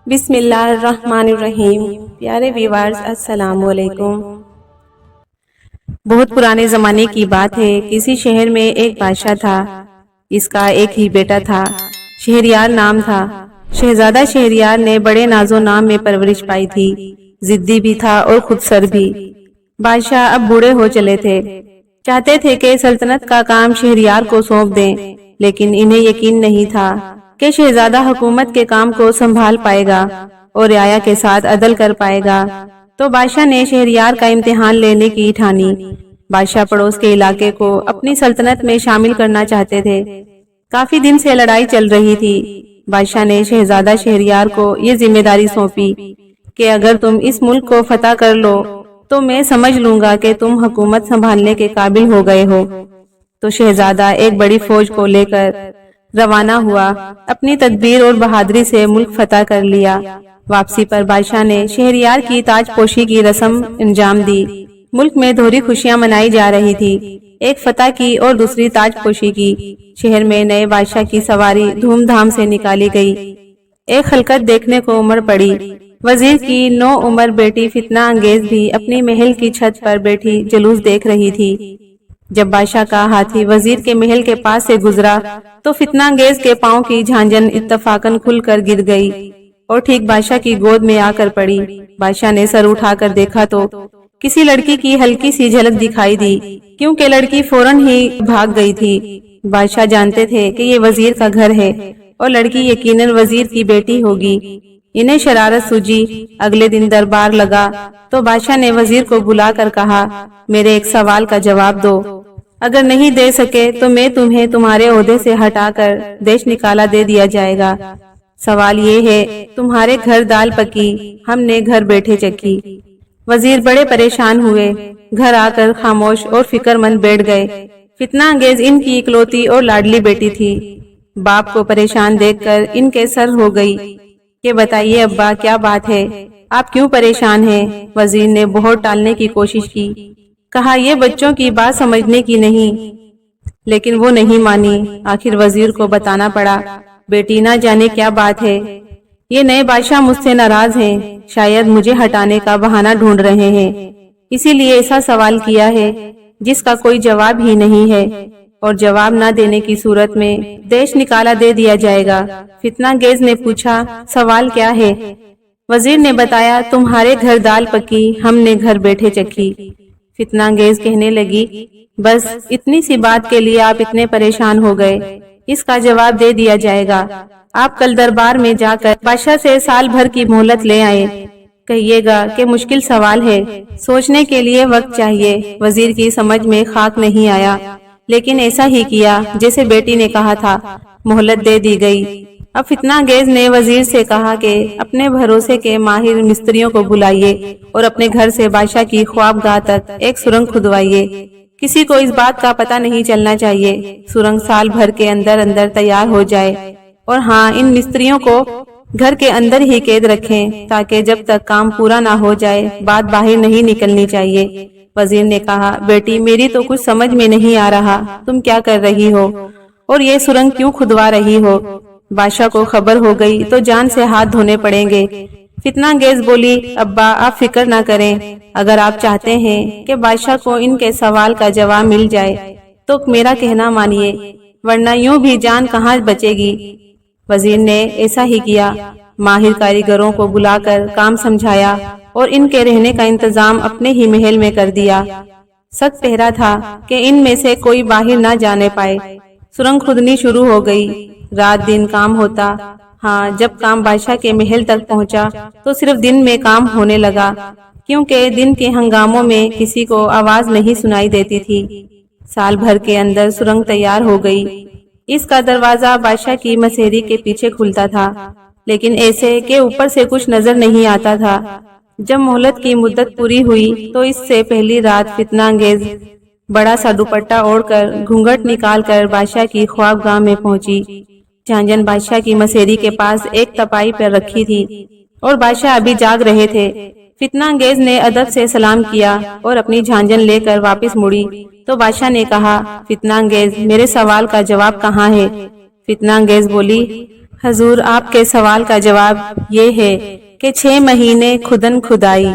بسم اللہ الرحمن الرحیم۔ پیارے ویورز السلام علیکم۔ بہت پرانے زمانے کی بات ہے، کسی شہر میں ایک بادشاہ تھا۔ اس کا ایک ہی بیٹا تھا، شہریار نام تھا۔ شہزادہ شہریار نے بڑے ناز و نام میں پرورش پائی تھی، ضدی بھی تھا اور خود سر بھی۔ بادشاہ اب بوڑھے ہو چلے تھے، چاہتے تھے کہ سلطنت کا کام شہریار کو سونپ دیں، لیکن انہیں یقین نہیں تھا کہ شہزادہ حکومت کے کام کو سنبھال پائے گا اور رعایا کے ساتھ عدل کر پائے گا۔ تو بادشاہ نے شہریار کا امتحان لینے کی ٹھانی۔ بادشاہ پڑوس کے علاقے کو اپنی سلطنت میں شامل کرنا چاہتے تھے۔ کافی دن سے لڑائی چل رہی تھی۔ بادشاہ نے شہزادہ شہریار کو یہ ذمہ داری سونپی کہ اگر تم اس ملک کو فتح کر لو تو میں سمجھ لوں گا کہ تم حکومت سنبھالنے کے قابل ہو گئے ہو۔ تو شہزادہ ایک بڑی فوج کو لے کر روانہ ہوا، اپنی تدبیر اور بہادری سے ملک فتح کر لیا۔ واپسی پر بادشاہ نے شہریار کی تاج پوشی کی رسم انجام دی۔ ملک میں دھوری خوشیاں منائی جا رہی تھی، ایک فتح کی اور دوسری تاج پوشی کی۔ شہر میں نئے بادشاہ کی سواری دھوم دھام سے نکالی گئی۔ ایک خلقت دیکھنے کو امڑ پڑی۔ وزیر کی نو عمر بیٹی فتنہ انگیز بھی اپنی محل کی چھت پر بیٹھی جلوس دیکھ رہی تھی۔ جب بادشاہ کا ہاتھی وزیر کے محل کے پاس سے گزرا تو فتنہ انگیز کے پاؤں کی جھانجن اتفاقاً کھل کر گر گئی اور ٹھیک بادشاہ کی گود میں آ کر پڑی۔ بادشاہ نے سر اٹھا کر دیکھا تو کسی لڑکی کی ہلکی سی جھلک دکھائی دی، کیونکہ لڑکی فوراً ہی بھاگ گئی تھی۔ بادشاہ جانتے تھے کہ یہ وزیر کا گھر ہے اور لڑکی یقیناً وزیر کی بیٹی ہوگی۔ انہیں شرارت سوجی۔ اگلے دن دربار لگا تو بادشاہ نے وزیر کو بلا کر کہا، میرے ایک سوال کا جواب دو، اگر نہیں دے سکے تو میں تمہیں تمہارے عہدے سے ہٹا کر دیش نکالا دے دیا جائے گا۔ سوال یہ ہے، تمہارے گھر دال پکی، ہم نے گھر بیٹھے چکی۔ وزیر بڑے پریشان ہوئے، گھر آ کر خاموش اور فکر مند بیٹھ گئے۔ فتنہ انگیز ان کی اکلوتی اور لاڈلی بیٹی تھی۔ باپ کو پریشان دیکھ کر ان کے سر ہو گئی کہ بتائیے ابا، کیا بات ہے، آپ کیوں پریشان ہیں؟ وزیر نے بہت ٹالنے کی کوشش کی، کہا یہ بچوں کی بات سمجھنے کی نہیں، لیکن وہ نہیں مانی۔ آخر وزیر کو بتانا پڑا، بیٹی نہ جانے کیا بات ہے، یہ نئے بادشاہ مجھ سے ناراض ہیں، شاید مجھے ہٹانے کا بہانہ ڈھونڈ رہے ہیں، اسی لیے ایسا سوال کیا ہے جس کا کوئی جواب ہی نہیں ہے، اور جواب نہ دینے کی صورت میں دیش نکالا دے دیا جائے گا۔ فتنہ انگیز نے پوچھا، سوال کیا ہے؟ وزیر نے بتایا، تمہارے گھر دال پکی، ہم نے گھر بیٹھے چکی۔ فتنہ انگیز کہنے لگی، بس اتنی سی بات کے لیے آپ اتنے پریشان ہو گئے، اس کا جواب دے دیا جائے گا۔ آپ کل دربار میں جا کر بادشاہ سے سال بھر کی مہلت لے آئیں، کہیے گا کہ مشکل سوال ہے، سوچنے کے لیے وقت چاہیے۔ وزیر کی سمجھ میں خاک نہیں آیا، لیکن ایسا ہی کیا جیسے بیٹی نے کہا تھا۔ مہلت دے دی گئی۔ اب فتنہ انگیز نے وزیر سے کہا کہ اپنے بھروسے کے ماہر مستریوں کو بلائیے اور اپنے گھر سے بادشاہ کی خوابگاہ تک ایک سرنگ کھدوائیے، کسی کو اس بات کا پتہ نہیں چلنا چاہیے۔ سرنگ سال بھر کے اندر اندر تیار ہو جائے، اور ہاں، ان مستریوں کو گھر کے اندر ہی قید رکھیں تاکہ جب تک کام پورا نہ ہو جائے بات باہر نہیں نکلنی چاہیے۔ وزیر نے کہا، بیٹی میری تو کچھ سمجھ میں نہیں آ رہا، تم کیا کر رہی ہو اور یہ سرنگ کیوں کھدوا رہی ہو؟ بادشاہ کو خبر ہو گئی تو جان سے ہاتھ دھونے پڑیں گے۔ فتنہ انگیز بولی، ابا آپ فکر نہ کریں، اگر آپ چاہتے ہیں کہ بادشاہ کو ان کے سوال کا جواب مل جائے تو میرا کہنا مانیے، ورنہ یوں بھی جان کہاں بچے گی۔ وزیر نے ایسا ہی کیا، ماہر کاریگروں کو بلا کر کام سمجھایا اور ان کے رہنے کا انتظام اپنے ہی محل میں کر دیا۔ سخت پہرا تھا کہ ان میں سے کوئی باہر نہ جانے پائے۔ سرنگ کھدنی شروع ہو گئی، رات دن کام ہوتا۔ ہاں، جب کام بادشاہ کے محل تک پہنچا تو صرف دن میں کام ہونے لگا، کیونکہ دن کے ہنگاموں میں کسی کو آواز نہیں سنائی دیتی تھی۔ سال بھر کے اندر سرنگ تیار ہو گئی۔ اس کا دروازہ بادشاہ کی مسیری کے پیچھے کھلتا تھا، لیکن ایسے کہ اوپر سے کچھ نظر نہیں آتا تھا۔ جب مہلت کی مدت پوری ہوئی تو اس سے پہلی رات فتنہ انگیز بڑا سا دوپٹہ اوڑھ کر گھونگھٹ نکال کر بادشاہ کی خوابگاہ میں پہنچی۔ جھانجن بادشاہ کی مسیری کے پاس ایک تپائی پر رکھی تھی اور بادشاہ ابھی جاگ رہے تھے۔ فتنہ انگیز نے ادب سے سلام کیا اور اپنی جھانجن لے کر واپس مڑی تو بادشاہ نے کہا، فتنہ انگیز میرے سوال کا جواب کہاں ہے؟ فتنہ انگیز بولی، حضور آپ کے سوال کا جواب یہ ہے کہ 6 مہینے کھدن کھدائی،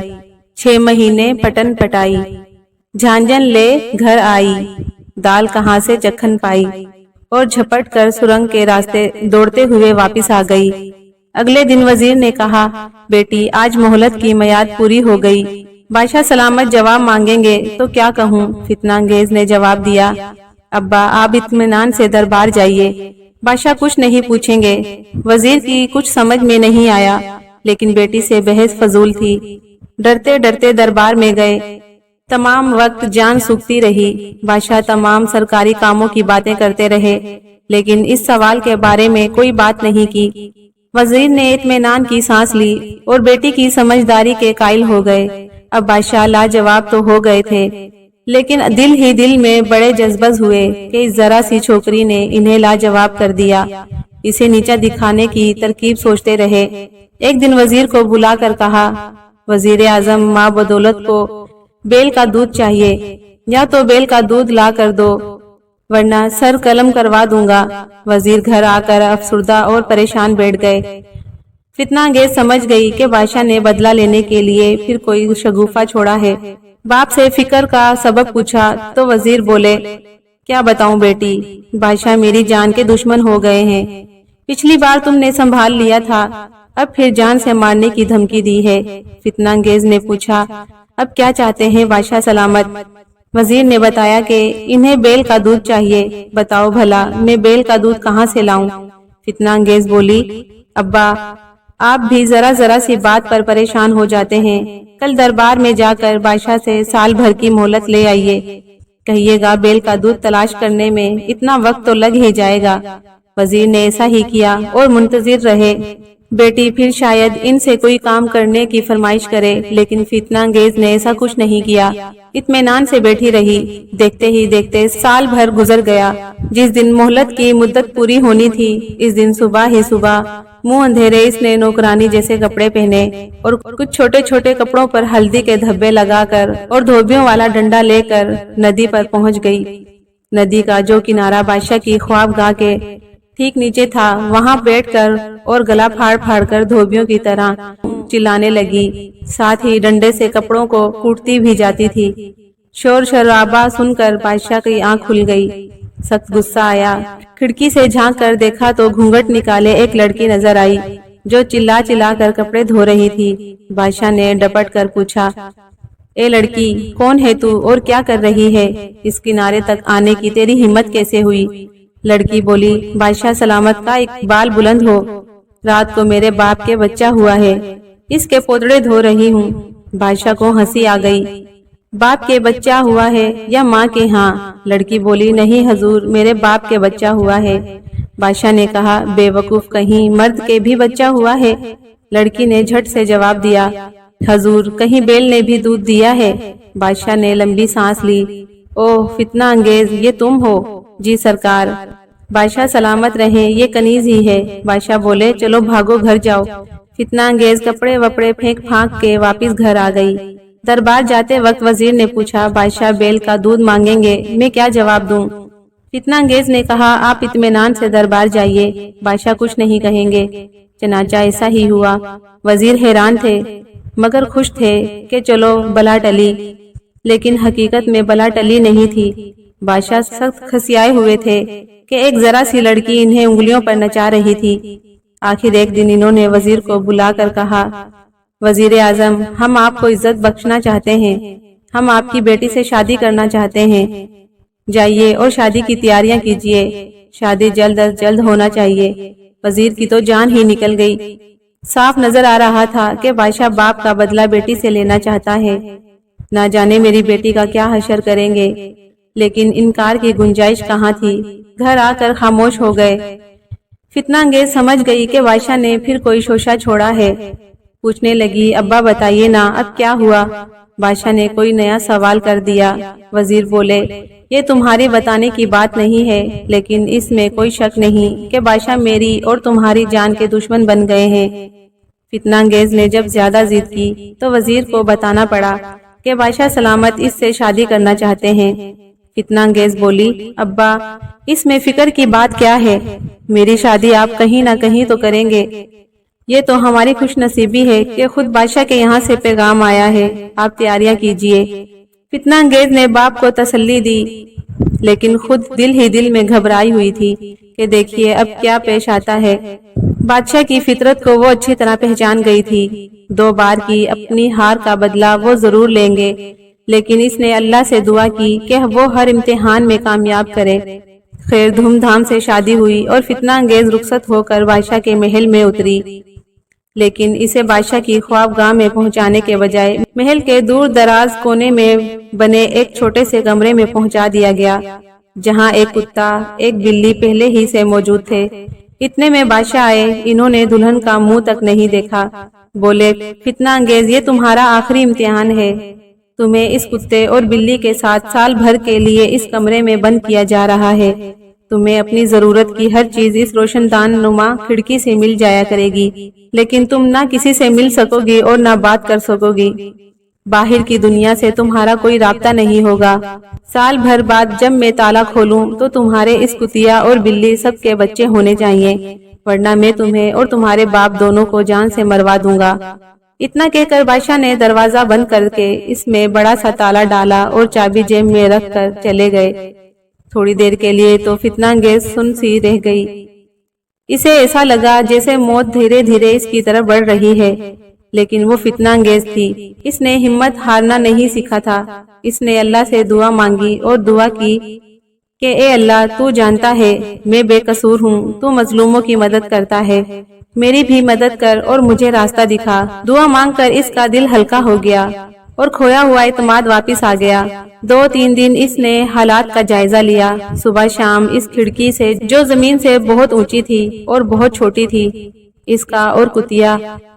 6 مہینے پٹن پٹائی، جھانجن لے گھر آئی، دال کہاں سے چکھن پائی، اور جھپٹ کر سرنگ کے راستے دوڑتے ہوئے واپس آ گئی۔ اگلے دن وزیر نے کہا، بیٹی آج مہلت کی میعاد پوری ہو گئی، بادشاہ سلامت جواب مانگیں گے تو کیا کہوں؟ فتنہ انگیز نے جواب دیا، ابا آپ اطمینان سے دربار جائیے، بادشاہ کچھ نہیں پوچھیں گے۔ وزیر کی کچھ سمجھ میں نہیں آیا، لیکن بیٹی سے بحث فضول تھی۔ ڈرتے ڈرتے دربار میں گئے۔ تمام وقت جان سوکھتی رہی۔ بادشاہ تمام سرکاری کاموں کی باتیں کرتے رہے، لیکن اس سوال کے بارے میں کوئی بات نہیں کی۔ وزیر نے اطمینان کی سانس لی اور بیٹی کی سمجھداری کے قائل ہو گئے۔ اب بادشاہ لاجواب تو ہو گئے تھے، لیکن دل ہی دل میں بڑے جذبز ہوئے کہ اس ذرا سی چھوکری نے انہیں لاجواب کر دیا۔ اسے نیچا دکھانے کی ترکیب سوچتے رہے۔ ایک دن وزیر کو بلا کر کہا، وزیر اعظم ماں بدولت کو بیل کا دودھ چاہیے، یا تو بیل کا دودھ لا کر دو ورنہ سر قلم کروا دوں گا۔ وزیر گھر آ کر افسردہ اور پریشان بیٹھ گئے۔ فتنہ انگیز سمجھ گئی کہ بادشاہ نے بدلہ لینے کے لیے پھر کوئی شگوفہ چھوڑا ہے۔ باپ سے فکر کا سبب پوچھا تو وزیر بولے، کیا بتاؤں بیٹی، بادشاہ میری جان کے دشمن ہو گئے ہیں۔ پچھلی بار تم نے سنبھال لیا تھا، اب پھر جان سے مارنے کی دھمکی دی ہے۔ فتنہ انگیز نے پوچھا، اب کیا چاہتے ہیں بادشاہ سلامت؟ وزیر نے بتایا کہ انہیں بیل کا دودھ چاہیے، بتاؤ بھلا میں بیل کا دودھ کہاں سے لاؤں؟ فتنہ انگیز بولی، ابا آپ بھی ذرا ذرا سی بات پر پریشان ہو جاتے ہیں۔ کل دربار میں جا کر بادشاہ سے سال بھر کی مہلت لے آئیے، کہیے گا بیل کا دودھ تلاش کرنے میں اتنا وقت تو لگ ہی جائے گا۔ وزیر نے ایسا ہی کیا اور منتظر رہے۔ بیٹی پھر شاید ان سے کوئی کام کرنے کی فرمائش کرے، لیکن فتنہ انگیز نے ایسا کچھ نہیں کیا، اطمینان سے بیٹھی رہی۔ دیکھتے ہی دیکھتے سال بھر گزر گیا۔ جس دن مہلت کی مدت پوری ہونی تھی، اس دن صبح ہی صبح منہ اندھیرے اس نے نوکرانی جیسے کپڑے پہنے اور کچھ چھوٹے چھوٹے کپڑوں پر ہلدی کے دھبے لگا کر اور دھوبیوں والا ڈنڈا لے کر ندی پر پہنچ گئی۔ ندی کا جو کنارہ بادشاہ کی خوابگاہ کے ٹھیک نیچے تھا، وہاں بیٹھ کر اور گلا پھاڑ پھاڑ کر دھوبیوں کی طرح چلانے لگی، ساتھ ہی ڈنڈے سے کپڑوں کو کوٹتی بھی جاتی تھی۔ شور شرابہ سن کر بادشاہ کی آنکھ کھل گئی، سخت غصہ آیا۔ کھڑکی سے جھانک کر دیکھا تو گھونگھٹ نکالے ایک لڑکی نظر آئی جو چلا چلا کر کپڑے دھو رہی تھی۔ بادشاہ نے ڈپٹ کر پوچھا، اے لڑکی کون ہے تو اور کیا کر رہی ہے؟ اس کنارے تک آنے کی تیری ہمت کیسے ہوئی؟ لڑکی بولی، بادشاہ سلامت کا اقبال بلند ہو، رات کو میرے باپ کے بچہ ہوا ہے، اس کے پوتڑے دھو رہی ہوں۔ بادشاہ کو ہنسی آ گئی، باپ کے بچہ ہوا ہے یا ماں کے ہاں؟ لڑکی بولی، نہیں حضور میرے باپ کے بچہ ہوا ہے۔ بادشاہ نے کہا، بے وقوف کہیں مرد کے بھی بچہ ہوا ہے؟ لڑکی نے جھٹ سے جواب دیا، حضور کہیں بیل نے بھی دودھ دیا ہے؟ بادشاہ نے لمبی سانس لی، اوہ فتنہ انگیز یہ تم ہو؟ جی سرکار۔ بادشاہ سلامت رہیں، یہ کنیز ہی ہے۔ بادشاہ بولے، چلو بھاگو گھر جاؤ۔ فتنہ انگیز کپڑے وپڑے پھینک پھانک کے واپس گھر آ گئی۔ دربار جاتے وقت وزیر نے پوچھا، بادشاہ بیل کا دودھ مانگیں گے، میں کیا جواب دوں؟ فتنہ انگیز نے کہا، آپ اطمینان سے دربار جائیے، بادشاہ کچھ نہیں کہیں گے۔ چنانچہ ایسا ہی ہوا۔ وزیر حیران تھے مگر خوش تھے کہ چلو بلا ٹلی، لیکن حقیقت میں بلا ٹلی نہیں تھی۔ بادشاہ سخت کھسیائے ہوئے تھے کہ ایک ذرا سی لڑکی انہیں انگلیوں پر نچا رہی تھی۔ آخر ایک دن انہوں نے وزیر کو بلا کر کہا، وزیر اعظم ہم آپ کو عزت بخشنا چاہتے ہیں، ہم آپ کی بیٹی سے شادی کرنا چاہتے ہیں، جائیے اور شادی کی تیاریاں کیجیے، شادی جلد از جلد ہونا چاہیے۔ وزیر کی تو جان ہی نکل گئی۔ صاف نظر آ رہا تھا کہ بادشاہ باپ کا بدلہ بیٹی سے لینا چاہتا ہے، نہ جانے میری بیٹی کا کیا حشر کریں گے، لیکن انکار کی گنجائش کہاں تھی۔ گھر آ کر خاموش ہو گئے۔ فتنہ انگیز سمجھ گئی کہ بادشاہ نے پھر کوئی شوشہ چھوڑا ہے۔ پوچھنے لگی، ابا بتائیے نا اب کیا ہوا؟ بادشاہ نے کوئی نیا سوال کر دیا۔ وزیر بولے، یہ تمہاری بتانے کی بات نہیں ہے، لیکن اس میں کوئی شک نہیں کہ بادشاہ میری اور تمہاری جان کے دشمن بن گئے ہیں۔ فتنہ انگیز نے جب زیادہ ضد کی تو وزیر کو بتانا پڑا کہ بادشاہ سلامت اس سے شادی کرنا چاہتے ہیں۔ فتنہ انگیز بولی، ابا اس میں فکر کی بات کیا ہے؟ میری شادی آپ کہیں نہ کہیں تو کریں گے۔ یہ تو ہماری خوش نصیبی ہے کہ خود بادشاہ کے یہاں سے پیغام آیا ہے، آپ تیاریاں کیجئے۔ فتنہ انگیز نے باپ کو تسلی دی، لیکن خود دل ہی دل میں گھبرائی ہوئی تھی کہ دیکھیے اب کیا پیش آتا ہے۔ بادشاہ کی فطرت کو وہ اچھی طرح پہچان گئی تھی۔ 2 بار کی اپنی ہار کا بدلہ وہ ضرور لیں گے، لیکن اس نے اللہ سے دعا کی کہ وہ ہر امتحان میں کامیاب کرے۔ خیر دھوم دھام سے شادی ہوئی اور فتنہ انگیز رخصت ہو کر بادشاہ کے محل میں اتری، لیکن اسے بادشاہ کی خوابگاہ میں پہنچانے کے بجائے محل کے دور دراز کونے میں بنے ایک چھوٹے سے کمرے میں پہنچا دیا گیا، جہاں ایک کتا ایک بلی پہلے ہی سے موجود تھے۔ اتنے میں بادشاہ آئے، انہوں نے دلہن کا منہ تک نہیں دیکھا۔ بولے، فتنہ انگیز یہ تمہارا آخری امتحان ہے، تمہیں اس کتے اور بلی کے ساتھ سال بھر کے لیے اس کمرے میں بند کیا جا رہا ہے۔ تمہیں اپنی ضرورت کی ہر چیز اس روشن دان نما کھڑکی سے مل جایا کرے گی، لیکن تم نہ کسی سے مل سکو گی اور نہ بات کر سکو گی۔ باہر کی دنیا سے تمہارا کوئی رابطہ نہیں ہوگا۔ سال بھر بعد جب میں تالا کھولوں تو تمہارے اس کتیا اور بلی سب کے بچے ہونے چاہیے، ورنہ میں تمہیں اور تمہارے باپ دونوں کو جان سے مروا دوں گا۔ اتنا کہہ کر بادشاہ نے دروازہ بند کر کے اس میں بڑا سا تالا ڈالا اور چابی جیب میں رکھ کر چلے گئے۔ تھوڑی دیر کے لیے تو فتنہ انگیز سن سی رہ گئی۔ اسے ایسا لگا جیسے موت دھیرے دھیرے اس کی طرف بڑھ رہی ہے، لیکن وہ فتنہ انگیز تھی۔ اس نے ہمت ہارنا نہیں سیکھا تھا۔ اس نے اللہ سے دعا مانگی اور دعا کی کہ اے اللہ، تو جانتا ہے میں بے قصور ہوں، تو مظلوموں کی مدد کرتا ہے، میری بھی مدد کر اور مجھے راستہ دکھا۔ دعا مانگ کر اس کا دل ہلکا ہو گیا اور کھویا ہوا اعتماد واپس آ گیا۔ 2-3 دن اس نے حالات کا جائزہ لیا۔ صبح شام اس کھڑکی سے جو زمین سے بہت اونچی تھی اور بہت چھوٹی تھی، اس کا اور کتیا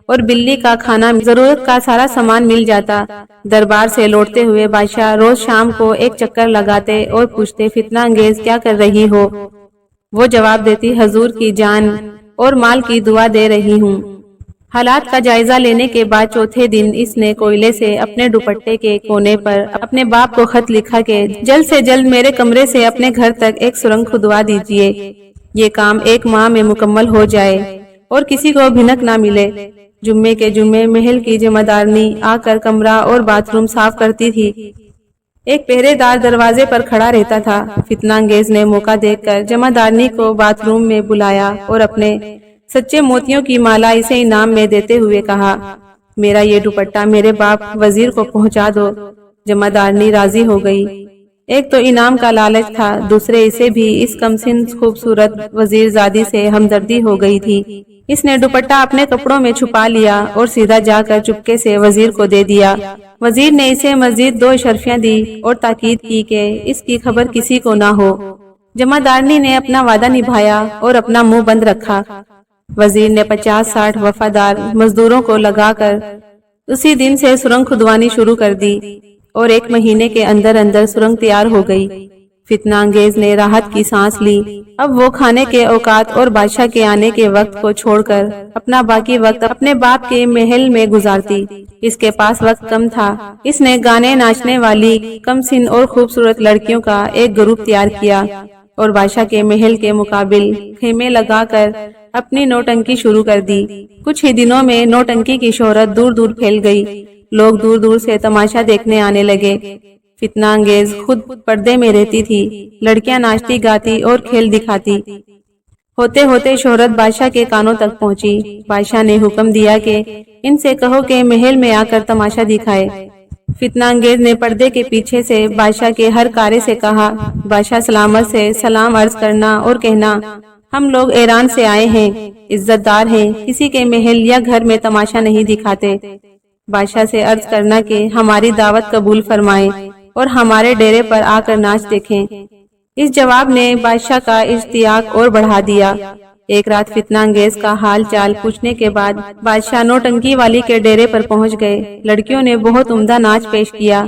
اور بلی کا کھانا ضرورت کا سارا سامان مل جاتا۔ دربار سے لوٹتے ہوئے بادشاہ روز شام کو ایک چکر لگاتے اور پوچھتے، فتنہ انگیز کیا کر رہی ہو؟ وہ جواب دیتی، حضور کی جان اور مال کی دعا دے رہی ہوں۔ حالات کا جائزہ لینے کے بعد چوتھے دن اس نے کوئلے سے اپنے دوپٹے کے کونے پر اپنے باپ کو خط لکھا کہ جلد سے جلد میرے کمرے سے اپنے گھر تک ایک سرنگ کھدوا دیجیے، یہ کام 1 ماہ میں مکمل ہو جائے اور کسی کو بھنک نہ ملے۔ جمعے کے جمعے محل کی جمعدارنی آ کر کمرہ اور باتھ روم صاف کرتی تھی۔ ایک پہرے دار دروازے پر کھڑا رہتا تھا۔ فتنہ انگیز نے موقع دیکھ کر جمعدارنی کو باتھ روم میں بلایا اور اپنے سچے موتیوں کی مالا اسے انعام میں دیتے ہوئے کہا، میرا یہ دوپٹہ میرے باپ وزیر کو پہنچا دو۔ جمعدارنی راضی ہو گئی۔ ایک تو انعام کا لالچ تھا، دوسرے اسے بھی اس کمسن خوبصورت وزیر زادی سے ہمدردی ہو گئی تھی۔ اس نے دوپٹہ اپنے کپڑوں میں چھپا لیا اور سیدھا جا کر چپکے سے وزیر کو دے دیا۔ وزیر نے اسے مزید 2 اشرفیاں دی اور تاکید کی کہ اس کی خبر کسی کو نہ ہو۔ جمعدارنی نے اپنا وعدہ نبھایا اور اپنا منہ بند رکھا۔ وزیر نے 50-60 وفادار مزدوروں کو لگا کر اسی دن سے سرنگ کھدوانی شروع کر دی اور 1 مہینے کے اندر اندر سرنگ تیار ہو گئی۔ فتنہ انگیز نے راحت کی سانس لی۔ اب وہ کھانے کے اوقات اور بادشاہ کے آنے کے وقت کو چھوڑ کر اپنا باقی وقت اپنے باپ کے محل میں گزارتی۔ اس کے پاس وقت کم تھا۔ اس نے گانے ناچنے والی کم سن اور خوبصورت لڑکیوں کا ایک گروپ تیار کیا اور بادشاہ کے محل کے مقابل خیمے لگا کر اپنی نوٹنکی شروع کر دی۔ کچھ ہی دنوں میں نوٹنکی کی شہرت دور دور پھیل گئی۔ لوگ دور دور سے تماشا دیکھنے آنے لگے۔ فتنہ انگیز خود پردے میں رہتی تھی، لڑکیاں ناچتی گاتی اور کھیل دکھاتی۔ ہوتے ہوتے شہرت بادشاہ کے کانوں تک پہنچی۔ بادشاہ نے حکم دیا کہ ان سے کہو کہ محل میں آ کر تماشا دکھائے۔ فتنہ انگیز نے پردے کے پیچھے سے بادشاہ کے ہر کارے سے کہا، بادشاہ سلامت سے سلام عرض کرنا اور کہنا، ہم لوگ ایران سے آئے ہیں، عزت دار ہیں، کسی کے محل یا گھر میں تماشا نہیں دکھاتے۔ بادشاہ سے عرض کرنا کہ ہماری دعوت قبول فرمائیں اور ہمارے ڈیرے پر آ کر ناچ دیکھیں۔ اس جواب نے بادشاہ کا اشتیاق اور بڑھا دیا۔ ایک رات فتنہ انگیز کا حال چال پوچھنے کے بعد بادشاہ نوٹنکی والی کے ڈیرے پر پہنچ گئے۔ لڑکیوں نے بہت عمدہ ناچ پیش کیا۔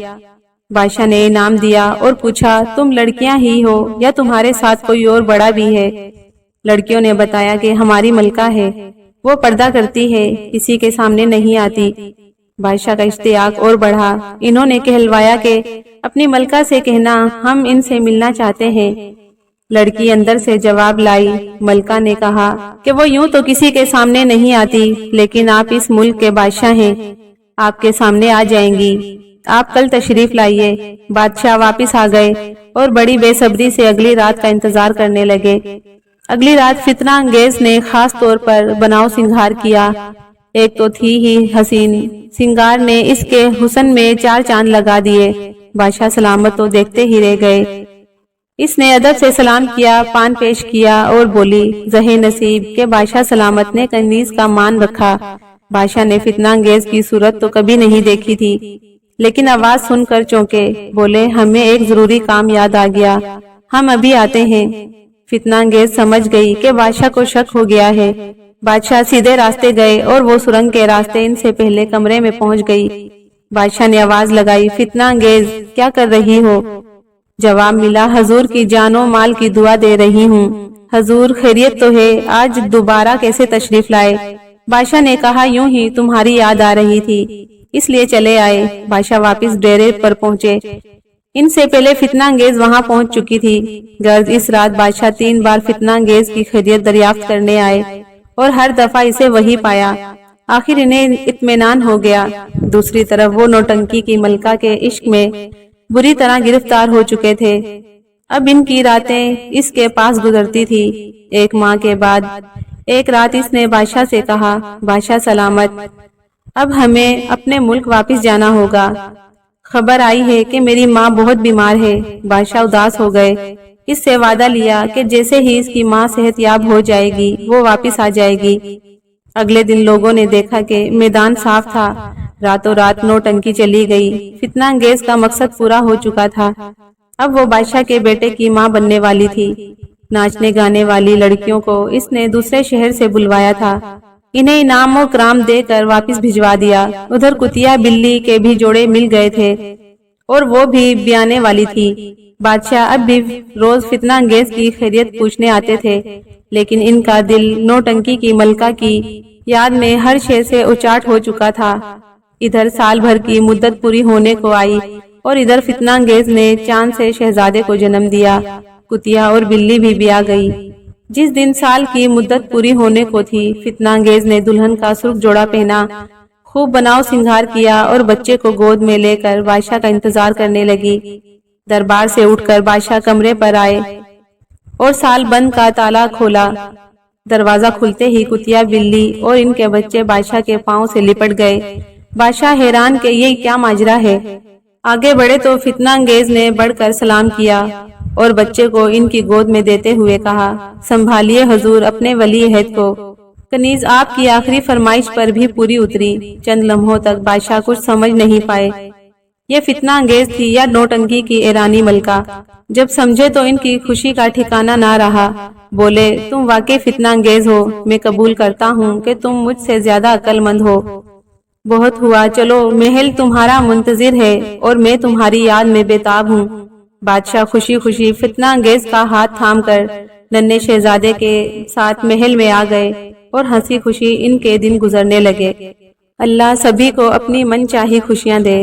بادشاہ نے انعام دیا اور پوچھا، تم لڑکیاں ہی ہو یا تمہارے ساتھ کوئی اور بڑا بھی ہے؟ لڑکیوں نے بتایا کہ ہماری ملکہ ہے، وہ پردہ کرتی ہے، کسی کے سامنے نہیں آتی۔ بادشاہ کا اشتیاق اور بڑھا۔ انہوں نے کہلوایا کہ اپنی ملکہ سے کہنا ہم ان سے ملنا چاہتے ہیں۔ لڑکی اندر سے جواب لائی۔ ملکہ نے کہا کہ وہ یوں تو کسی کے سامنے نہیں آتی، لیکن آپ اس ملک کے بادشاہ ہیں، آپ کے سامنے آ جائیں گی۔ آپ کل تشریف لائیے۔ بادشاہ واپس آ گئے اور بڑی بے صبری سے اگلی رات کا انتظار کرنے لگے۔ اگلی رات فتنہ انگیز نے خاص طور پر بناؤ سنگھار کیا۔ ایک تو تھی ہی حسین، سنگار نے اس کے حسن میں 4 چاند لگا دیے۔ بادشاہ سلامت تو دیکھتے ہی رہ گئے۔ اس نے ادب سے سلام کیا، پان پیش کیا اور بولی زہے نصیب کہ بادشاہ سلامت نے کنیز کا مان رکھا۔ بادشاہ نے فتنہ انگیز کی صورت تو کبھی نہیں دیکھی تھی، لیکن آواز سن کر چونکے، بولے ہمیں ایک ضروری کام یاد آ گیا، ہم ابھی آتے ہیں۔ فتنہ انگیز سمجھ گئی کہ بادشاہ کو شک ہو گیا ہے۔ بادشاہ سیدھے راستے گئے اور وہ سرنگ کے راستے ان سے پہلے کمرے میں پہنچ گئی۔ بادشاہ نے آواز لگائی فتنہ انگیز کیا کر رہی ہو؟ جواب ملا حضور کی جان و مال کی دعا دے رہی ہوں۔ حضور خیریت تو ہے؟ آج دوبارہ کیسے تشریف لائے؟ بادشاہ نے کہا یوں ہی تمہاری یاد آ رہی تھی، اس لیے چلے آئے۔ بادشاہ واپس ڈیرے پر پہنچے۔ ان سے پہلے فتنہ انگیز وہاں پہنچ چکی تھی۔ غرض اس رات بادشاہ 3 بار فتنہ انگیز کی خیریت دریافت کرنے آئے اور ہر دفعہ اسے وہی پایا۔ آخر انہیں اطمینان ہو گیا۔ دوسری طرف وہ نوٹنکی کی ملکہ کے عشق میں بری طرح گرفتار ہو چکے تھے۔ اب ان کی راتیں اس کے پاس گزرتی تھی۔ 1 ماہ کے بعد ایک رات اس نے بادشاہ سے کہا بادشاہ سلامت، اب ہمیں اپنے ملک واپس جانا ہوگا۔ خبر آئی ہے کہ میری ماں بہت بیمار ہے۔ بادشاہ اداس ہو گئے۔ اس سے وعدہ لیا کہ جیسے ہی اس کی ماں صحت یاب ہو جائے گی وہ واپس آ جائے گی۔ اگلے دن لوگوں نے دیکھا کہ میدان صاف تھا۔ راتوں رات نوٹنکی چلی گئی۔ فتنہ انگیز کا مقصد پورا ہو چکا تھا۔ اب وہ بادشاہ کے بیٹے کی ماں بننے والی تھی۔ ناچنے گانے والی لڑکیوں کو اس نے دوسرے شہر سے بلوایا تھا۔ انہیں انعام و کرام دے کر واپس بھجوا دیا۔ ادھر کتیا بلی کے بھی جوڑے مل گئے تھے اور وہ بھی بیانے والی تھی۔ بادشاہ اب بھی روز فتنہ انگیز کی خیریت پوچھنے آتے تھے، لیکن ان کا دل نوٹنکی کی ملکہ کی یاد میں ہر شے سے اچاٹ ہو چکا تھا۔ ادھر سال بھر کی مدت پوری ہونے کو آئی اور ادھر فتنہ انگیز نے چاند سے شہزادے کو جنم دیا۔ کتیا اور بلی بھی بیاہ گئی۔ جس دن سال کی مدت پوری ہونے کو تھی، فتنہ انگیز نے دلہن کا سرخ جوڑا پہنا، خوب بناؤ سنگھار کیا اور بچے کو گود میں لے کر بادشاہ کا انتظار کرنے لگی۔ دربار سے اٹھ کر بادشاہ کمرے پر آئے اور سال بند کا تالا کھولا۔ دروازہ کھلتے ہی کتیا بلی اور ان کے بچے بادشاہ کے پاؤں سے لپٹ گئے۔ بادشاہ حیران کہ یہ کیا ماجرا ہے۔ آگے بڑھے تو فتنہ انگیز نے بڑھ کر سلام کیا اور بچے کو ان کی گود میں دیتے ہوئے کہا سنبھالیے حضور اپنے ولی عہد کو۔ کنیز آپ کی آخری فرمائش پر بھی پوری اتری۔ چند لمحوں تک بادشاہ کچھ سمجھ نہیں پائے، یہ فتنہ انگیز تھی یا نوٹنکی کی ایرانی ملکہ۔ جب سمجھے تو ان کی خوشی کا ٹھکانہ نہ رہا۔ بولے تم واقعی فتنہ انگیز ہو، میں قبول کرتا ہوں کہ تم مجھ سے زیادہ عقل مند ہو۔ بہت ہوا، چلو محل تمہارا منتظر ہے اور میں تمہاری یاد میں بےتاب ہوں۔ بادشاہ خوشی خوشی فتنہ انگیز کا ہاتھ تھام کر ننھے شہزادے کے ساتھ محل میں آ گئے اور ہنسی خوشی ان کے دن گزرنے لگے۔ اللہ سبھی کو اپنی من چاہی خوشیاں دے۔